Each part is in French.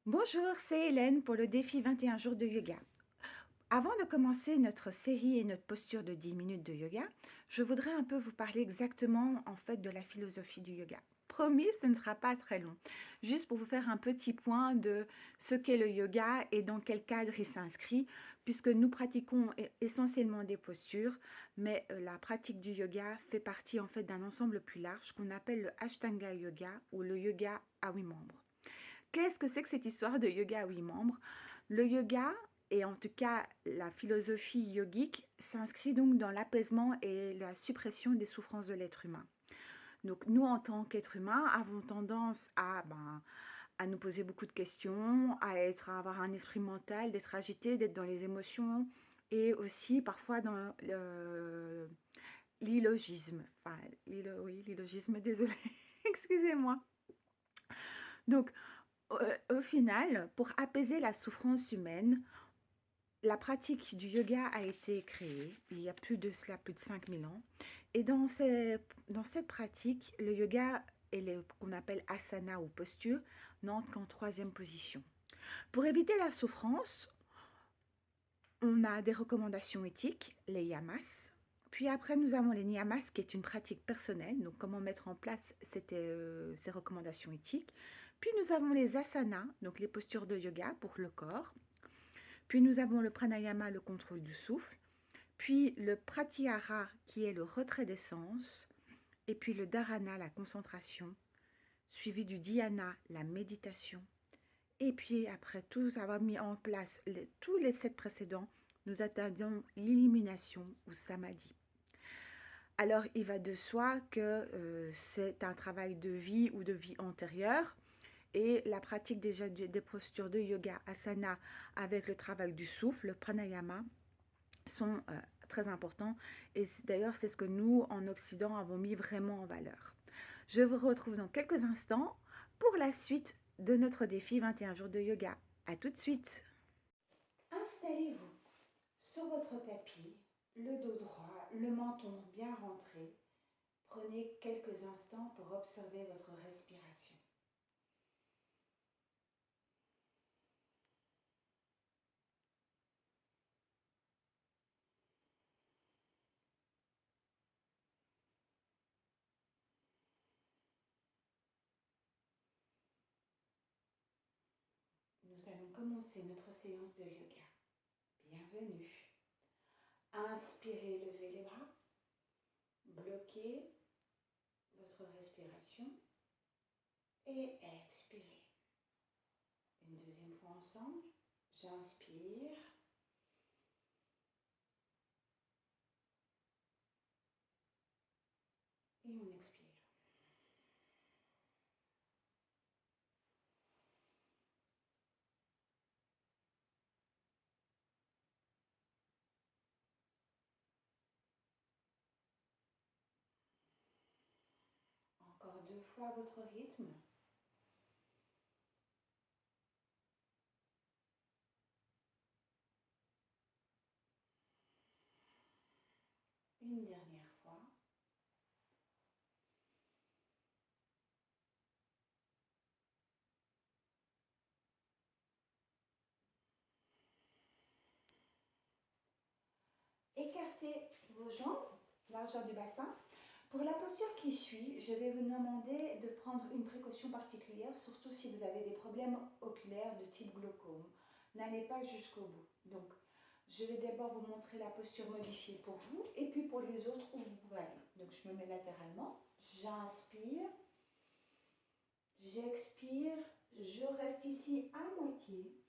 Bonjour, c'est Hélène pour le défi 21 jours de yoga. Avant de commencer notre série et notre posture de 10 minutes de yoga, je voudrais un peu vous parler exactement en fait de la philosophie du yoga. Promis, ce ne sera pas très long. Juste pour vous faire un petit point de ce qu'est le yoga et dans quel cadre il s'inscrit, puisque nous pratiquons essentiellement des postures, mais la pratique du yoga fait partie en fait d'un ensemble plus large qu'on appelle le Ashtanga Yoga ou le yoga à 8 membres. Qu'est-ce que c'est que cette histoire de yoga à 8 membres? Le yoga, et en tout cas la philosophie yogique, s'inscrit donc dans l'apaisement et la suppression des souffrances de l'être humain. Donc nous, en tant qu'êtres humains, avons tendance à nous poser beaucoup de questions, à avoir un esprit mental, d'être agité, d'être dans les émotions, et aussi parfois dans l'illogisme. Enfin, oui, l'illogisme, désolé, excusez-moi. Donc, au final, pour apaiser la souffrance humaine, la pratique du yoga a été créée il y a plus de 5000 ans. Et dans cette pratique, le yoga et les qu'on appelle asana ou posture n'entrent qu'en troisième position. Pour éviter la souffrance, on a des recommandations éthiques, les yamas. Puis après, nous avons les niyamas, qui est une pratique personnelle, donc comment mettre en place ces recommandations éthiques. Puis nous avons les asanas, donc les postures de yoga pour le corps. Puis nous avons le pranayama, le contrôle du souffle. Puis le pratyahara, qui est le retrait des sens. Et puis le dharana, la concentration. Suivi du dhyana, la méditation. Et puis après tous avoir mis en place tous les 7 précédents, nous atteignons l'illumination ou samadhi. Alors il va de soi que c'est un travail de vie ou de vie antérieure. Et la pratique déjà des postures de yoga, asana, avec le travail du souffle, le pranayama, sont très importants. Et d'ailleurs, c'est ce que nous, en Occident, avons mis vraiment en valeur. Je vous retrouve dans quelques instants pour la suite de notre défi 21 jours de yoga. À tout de suite. Installez-vous sur votre tapis, le dos droit, le menton bien rentré. Prenez quelques instants pour observer votre respiration. Nous allons commencer notre séance de yoga. Bienvenue. Inspirez, levez les bras. Bloquez votre respiration et expirez. Une deuxième fois ensemble. J'inspire et on expire. Encore 2 fois à votre rythme. Une dernière fois. Écartez vos jambes, largeur du bassin. Pour la posture qui suit, je vais vous demander de prendre une précaution particulière, surtout si vous avez des problèmes oculaires de type glaucome. N'allez pas jusqu'au bout. Donc, je vais d'abord vous montrer la posture modifiée pour vous et puis pour les autres où vous pouvez aller. Donc, je me mets latéralement, j'inspire, j'expire, je reste ici à moitié,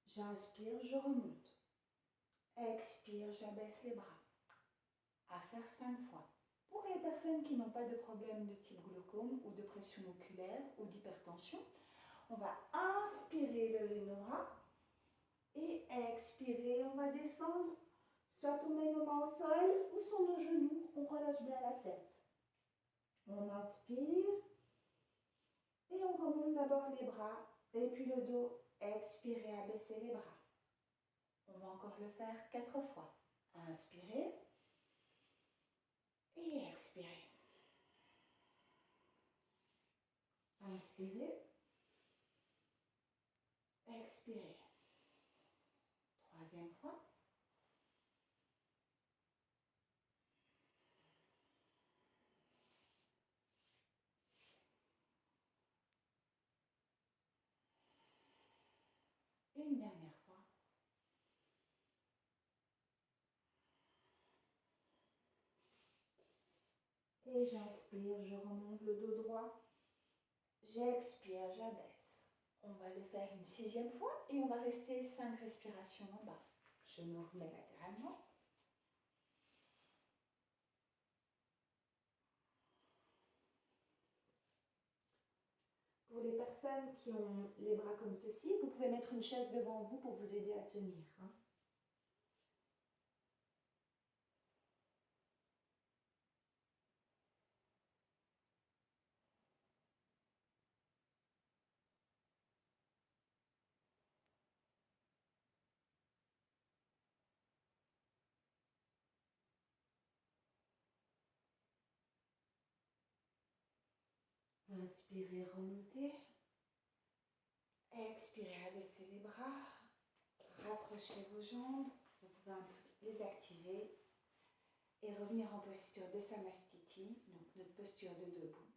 j'inspire, je remonte, expire, j'abaisse les bras. À faire 5 fois. Pour les personnes qui n'ont pas de problème de type glaucome ou de pression oculaire ou d'hypertension, on va inspirer, lever nos bras et expirer, on va descendre. Soit on met nos mains au sol ou sur nos genoux, on relâche bien la tête. On inspire et on remonte d'abord les bras et puis le dos. Expirez, abaissez les bras. On va encore le faire 4 fois. Inspirez et expirez. Inspirez expirez. Troisième fois. Une dernière fois. Et j'inspire, je remonte le dos droit. J'expire, j'abaisse. On va le faire une sixième fois et on va rester 5 respirations en bas. Je me remets latéralement. Pour les personnes qui ont les bras comme ceci, vous pouvez mettre une chaise devant vous pour vous aider à tenir. Inspirez, remontez. Expirez, abaissez les bras. Rapprochez vos jambes. Vous pouvez un peu les activer et revenir en posture de Samastiti, donc notre posture de debout.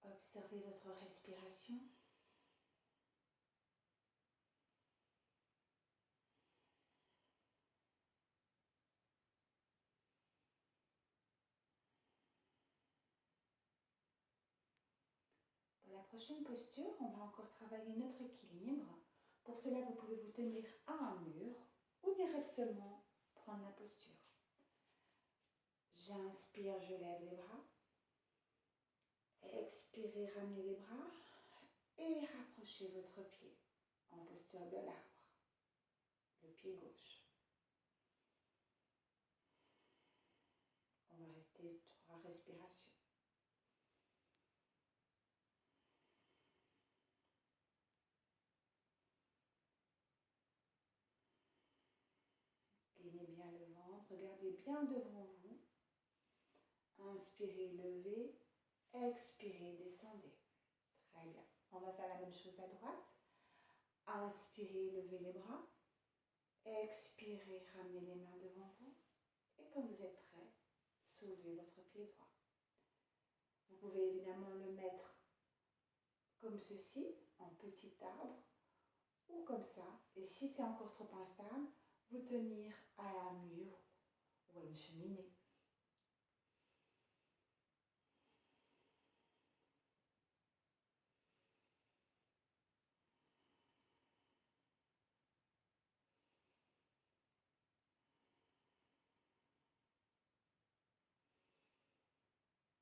Observez votre respiration. Pour la prochaine posture, on va encore travailler notre équilibre. Pour cela, vous pouvez vous tenir à un mur ou directement prendre la posture. J'inspire, je lève les bras. Expirez, ramenez les bras et rapprochez votre pied en posture de l'arbre, le pied gauche. On va rester 3 respirations. Gainez bien le ventre, regardez bien devant vous. Inspirez, levez. Expirez, descendez. Très bien. On va faire la même chose à droite. Inspirez, levez les bras. Expirez, ramenez les mains devant vous. Et quand vous êtes prêt, soulevez votre pied droit. Vous pouvez évidemment le mettre comme ceci, en petit arbre, ou comme ça. Et si c'est encore trop instable, vous tenir à un mur ou à une cheminée.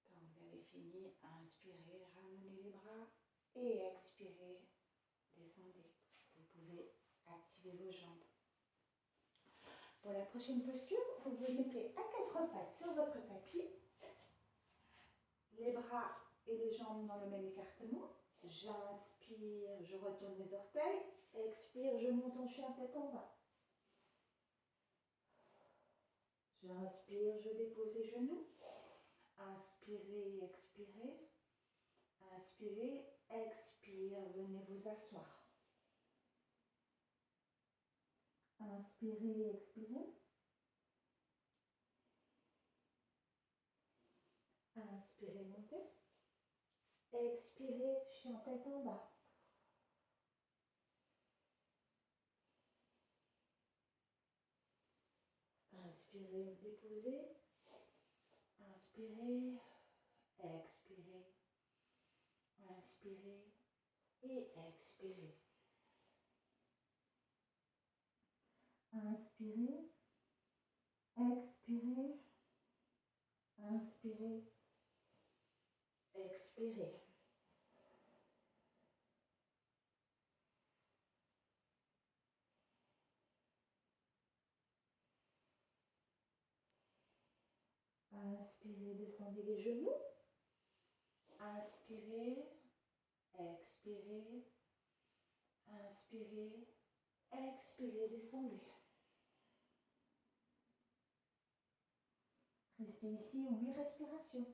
Quand vous avez fini, inspirez, ramenez les bras et expirez, descendez. Vous pouvez activer vos jambes. Pour la prochaine posture, vous vous mettez à 4 pattes sur votre tapis, les bras et les jambes dans le même écartement. J'inspire, je retourne mes orteils. Expire, je monte en chien tête en bas. J'inspire, je dépose les genoux. Inspirez, expirez. Inspirez, expire, venez vous asseoir. Inspirez, expirez. Inspirez, montez. Expirez, chien tête en bas. Inspirez, déposez. Inspirez, expirez. Inspirez et expirez. Inspirez, expirez, inspirez, expirez. Inspirez, descendez les genoux. Inspirez, expirez, inspirez, expirez, descendez. Restez ici 8 respirations.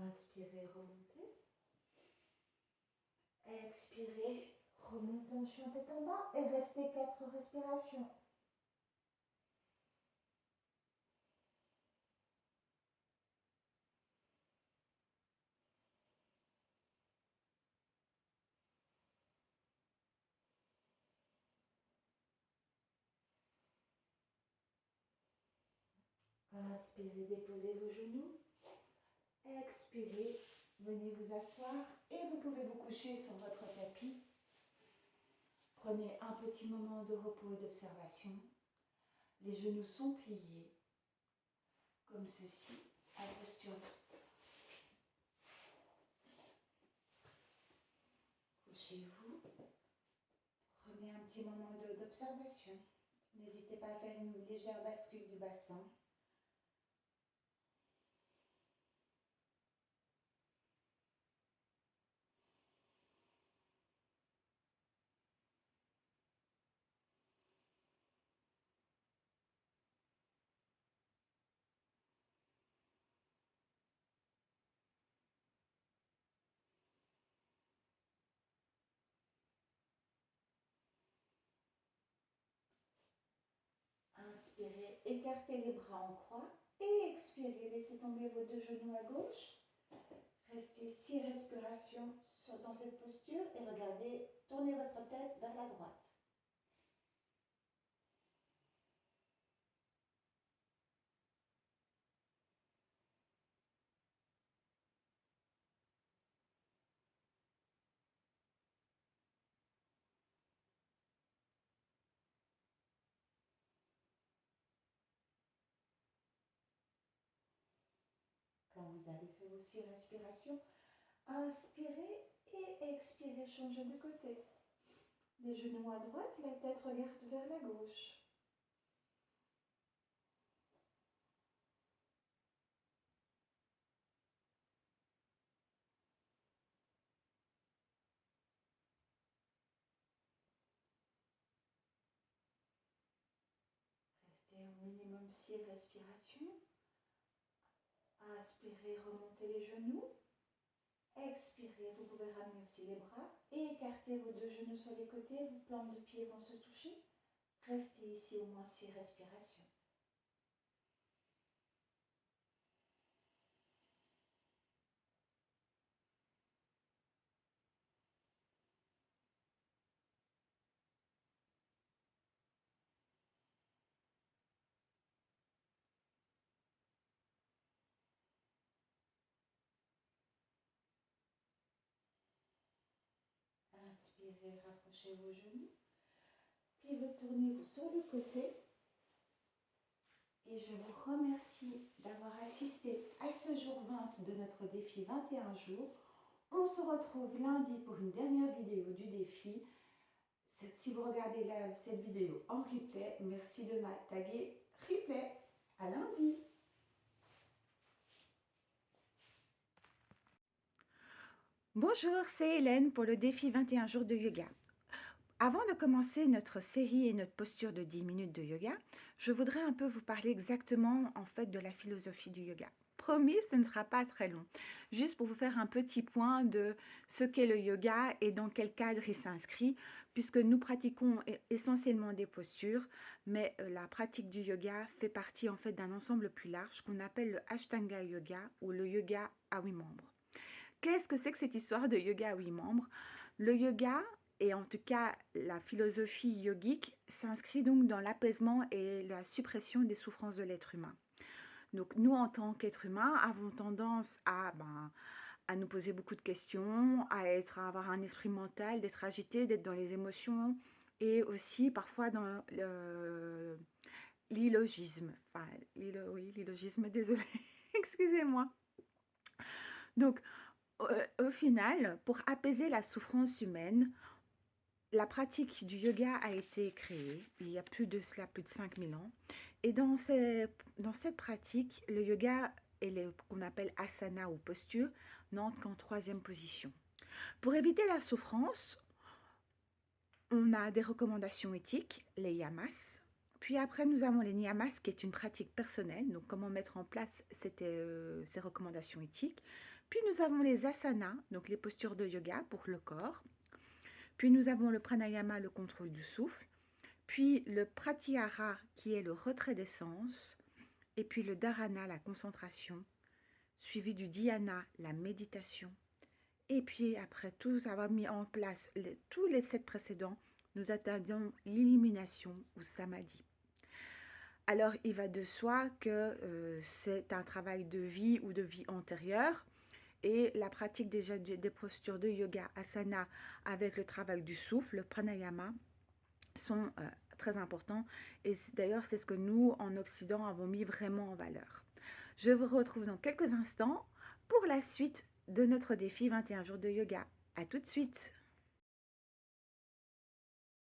Inspirez, remontez. Expirez, remontez en chien tête en bas et restez 4 respirations. Inspirez, déposez vos genoux. Expirez, venez vous asseoir et vous pouvez vous coucher sur votre tapis. Prenez un petit moment de repos et d'observation. Les genoux sont pliés, comme ceci, en posture. Couchez-vous. Prenez un petit moment d'observation. N'hésitez pas à faire une légère bascule du bassin. Inspirez, écartez les bras en croix et expirez, laissez tomber vos 2 genoux à gauche. Restez 6 respirations dans cette posture et regardez, tournez votre tête vers la droite. Quand vous avez fait vos 6 respirations, inspirez et expirez, changez de côté. Les genoux à droite, la tête regarde vers la gauche. Restez au minimum 6 respirations. Inspirez, remontez les genoux. Expirez, vous pouvez ramener aussi les bras et écartez vos 2 genoux sur les côtés, vos plantes de pied vont se toucher. Restez ici au moins 6 respirations. Inspirez, rapprochez vos genoux, puis retournez-vous sur le côté. Et je vous remercie d'avoir assisté à ce jour 20 de notre défi 21 jours. On se retrouve lundi pour une dernière vidéo du défi. Si vous regardez cette vidéo en replay, merci de me taguer replay. À lundi. Bonjour, c'est Hélène pour le défi 21 jours de yoga. Avant de commencer notre série et notre posture de 10 minutes de yoga, je voudrais un peu vous parler exactement en fait de la philosophie du yoga. Promis, ce ne sera pas très long. Juste pour vous faire un petit point de ce qu'est le yoga et dans quel cadre il s'inscrit, puisque nous pratiquons essentiellement des postures, mais la pratique du yoga fait partie en fait d'un ensemble plus large qu'on appelle le Ashtanga Yoga ou le yoga à 8 membres. Qu'est-ce que c'est que cette histoire de yoga à 8 membres? Le yoga, et en tout cas la philosophie yogique, s'inscrit donc dans l'apaisement et la suppression des souffrances de l'être humain. Donc nous, en tant qu'êtres humains, avons tendance à nous poser beaucoup de questions, à avoir un esprit mental, d'être agité, d'être dans les émotions, et aussi parfois dans l'illogisme. Enfin, l'illogisme, désolé, excusez-moi. Donc, au final, pour apaiser la souffrance humaine, la pratique du yoga a été créée il y a plus de 5000 ans. Et dans cette pratique, le yoga et qu'on appelle asana ou posture n'entrent qu'en 3e position. Pour éviter la souffrance, on a des recommandations éthiques, les yamas. Puis après, nous avons les niyamas, qui est une pratique personnelle, donc comment mettre en place ces recommandations éthiques. Puis nous avons les asanas, donc les postures de yoga pour le corps. Puis nous avons le pranayama, le contrôle du souffle. Puis le pratyahara qui est le retrait des sens. Et puis le dharana, la concentration. Suivi du dhyana, la méditation. Et puis après tous avoir mis en place tous les 7 précédents, nous atteignons l'illumination ou samadhi. Alors il va de soi que c'est un travail de vie ou de vie antérieure. Et la pratique déjà des postures de yoga, asana, avec le travail du souffle, le pranayama, sont très importants. Et d'ailleurs, c'est ce que nous, en Occident, avons mis vraiment en valeur. Je vous retrouve dans quelques instants pour la suite de notre défi 21 jours de yoga. À tout de suite!